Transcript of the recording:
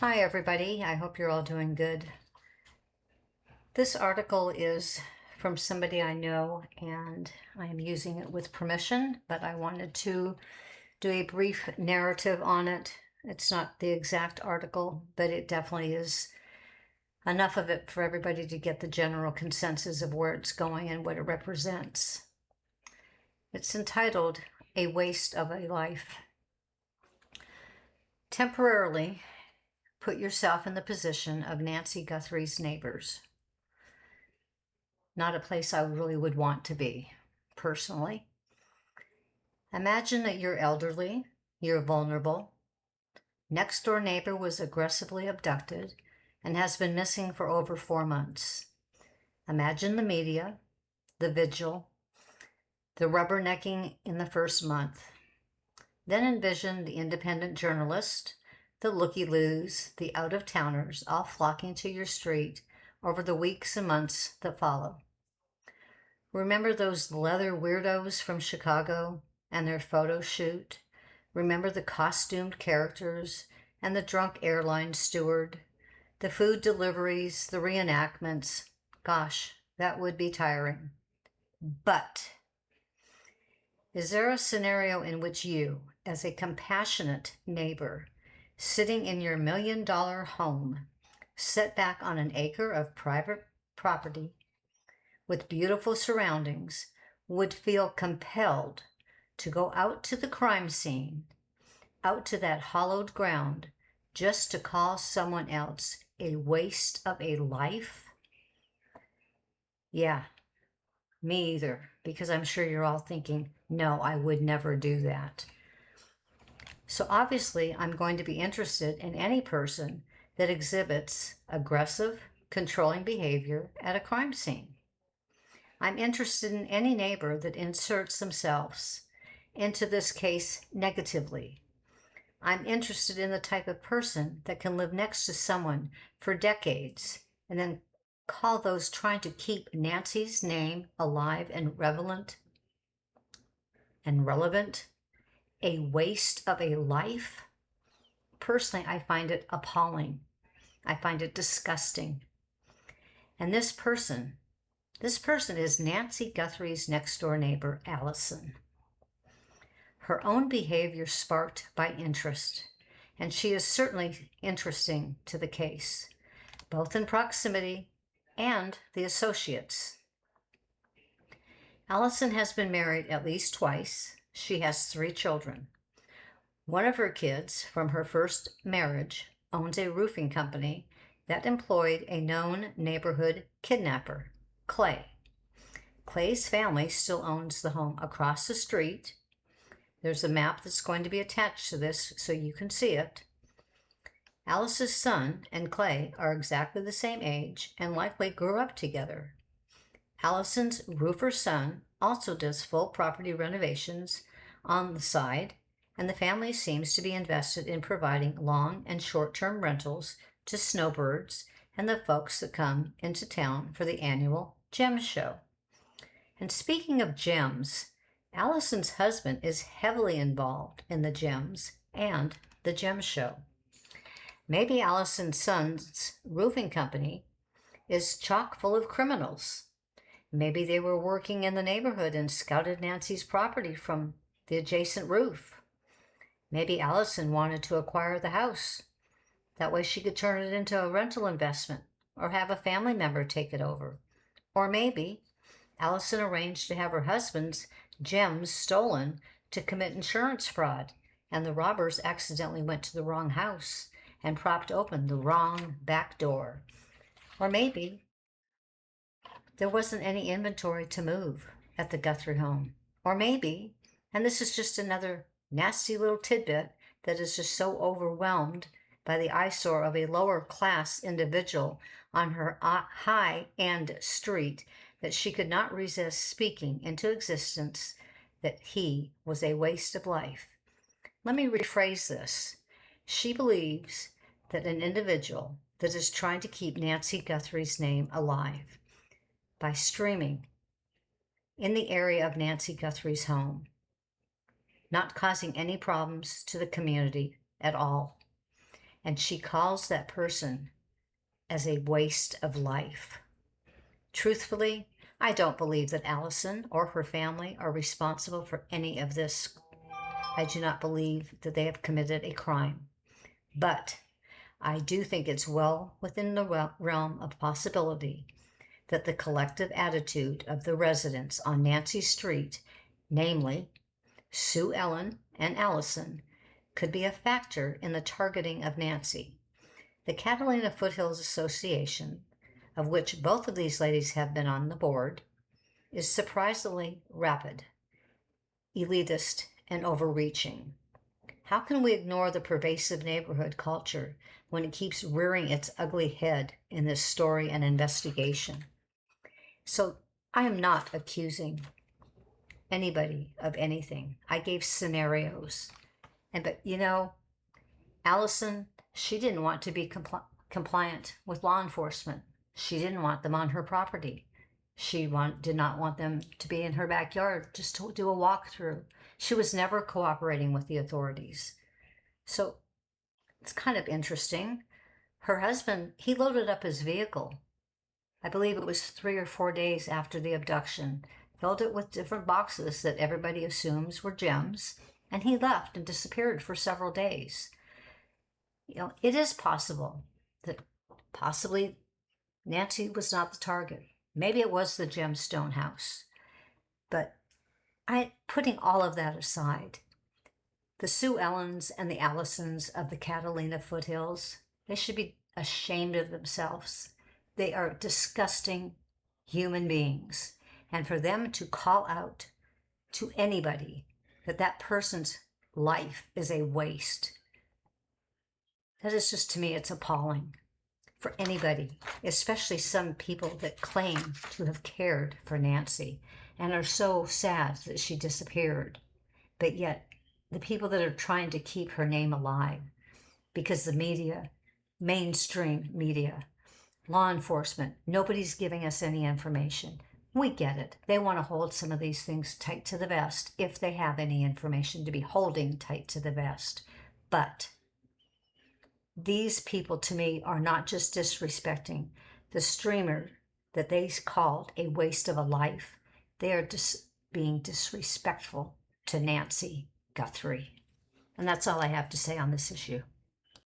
Hi, everybody. I hope you're all doing good. This article is from somebody I know, and I am using it with permission, but I wanted to do a brief narrative on it. It's not the exact article, but it definitely is enough of it for everybody to get the general consensus of where it's going and what it represents. It's entitled, A Waste of a Life. Temporarily, put yourself in the position of Nancy Guthrie's neighbors. Not a place I really would want to be, personally. Imagine that you're elderly, you're vulnerable. Next door neighbor was aggressively abducted and has been missing for over 4 months. Imagine the media, the vigil, the rubbernecking in the first month. Then envision the independent journalist, the looky-loos, the out-of-towners all flocking to your street over the weeks and months that follow. Remember those leather weirdos from Chicago and their photo shoot? Remember the costumed characters and the drunk airline steward, the food deliveries, the reenactments? Gosh, that would be tiring. But is there a scenario in which you, as a compassionate neighbor, sitting in your $1 million home, set back on an acre of private property with beautiful surroundings, would feel compelled to go out to the crime scene, out to that hallowed ground, just to call someone else a waste of a life? Yeah, me either, because I'm sure you're all thinking, no, I would never do that. So obviously, I'm going to be interested in any person that exhibits aggressive, controlling behavior at a crime scene. I'm interested in any neighbor that inserts themselves into this case negatively. I'm interested in the type of person that can live next to someone for decades and then call those trying to keep Nancy's name alive and relevant a waste of a life. Personally, I find it appalling. I find it disgusting. And this person is Nancy Guthrie's next door neighbor, Allison. Her own behavior sparked by interest, and she is certainly interesting to the case, both in proximity and the associates. Allison has been married at least twice. She has 3 children. One of her kids from her first marriage owns a roofing company that employed a known neighborhood kidnapper, Clay. Clay's family still owns the home across the street. There's a map that's going to be attached to this so you can see it. Alice's son and Clay are exactly the same age and likely grew up together. Allison's roofer son also does full property renovations on the side, and the family seems to be invested in providing long and short-term rentals to snowbirds and the folks that come into town for the annual gem show. And speaking of gems, Allison's husband is heavily involved in the gems and the gem show. Maybe Allison's son's roofing company is chock full of criminals. Maybe they were working in the neighborhood and scouted Nancy's property from the adjacent roof. Maybe Allison wanted to acquire the house. That way she could turn it into a rental investment or have a family member take it over. Or maybe Allison arranged to have her husband's gems stolen to commit insurance fraud, and the robbers accidentally went to the wrong house and propped open the wrong back door. Or maybe there wasn't any inventory to move at the Guthrie home. Or maybe, and this is just another nasty little tidbit that is just so overwhelmed by the eyesore of a lower class individual on her high-end street that she could not resist speaking into existence that he was a waste of life. Let me rephrase this. She believes that an individual that is trying to keep Nancy Guthrie's name alive by streaming in the area of Nancy Guthrie's home, not causing any problems to the community at all, and she calls that person as a waste of life. Truthfully, I don't believe that Allison or her family are responsible for any of this. I do not believe that they have committed a crime. But I do think it's well within the realm of possibility that the collective attitude of the residents on Nancy Street, namely Sue Ellen and Allison, could be a factor in the targeting of Nancy. The Catalina Foothills Association, of which both of these ladies have been on the board, is surprisingly rapid, elitist, and overreaching. How can we ignore the pervasive neighborhood culture when it keeps rearing its ugly head in this story and investigation? So I am not accusing anybody of anything. I gave scenarios. But Allison, she didn't want to be compliant with law enforcement. She didn't want them on her property. She did not want them to be in her backyard just to do a walkthrough. She was never cooperating with the authorities. So it's kind of interesting. Her husband, he loaded up his vehicle. I believe it was 3 or 4 days after the abduction, filled it with different boxes that everybody assumes were gems, and he left and disappeared for several days. It is possible that possibly Nancy was not the target. Maybe it was the gemstone house. But putting all of that aside, the Sue Ellens and the Allisons of the Catalina Foothills, they should be ashamed of themselves. They are disgusting human beings. And for them to call out to anybody that person's life is a waste, that is just, to me, it's appalling. For anybody, especially some people that claim to have cared for Nancy and are so sad that she disappeared. But yet, the people that are trying to keep her name alive, because the media, mainstream media, law enforcement, nobody's giving us any information. We get it. They want to hold some of these things tight to the vest, if they have any information to be holding tight to the vest. But these people, to me, are not just disrespecting the streamer that they called a waste of a life. They are just being disrespectful to Nancy Guthrie. And that's all I have to say on this issue.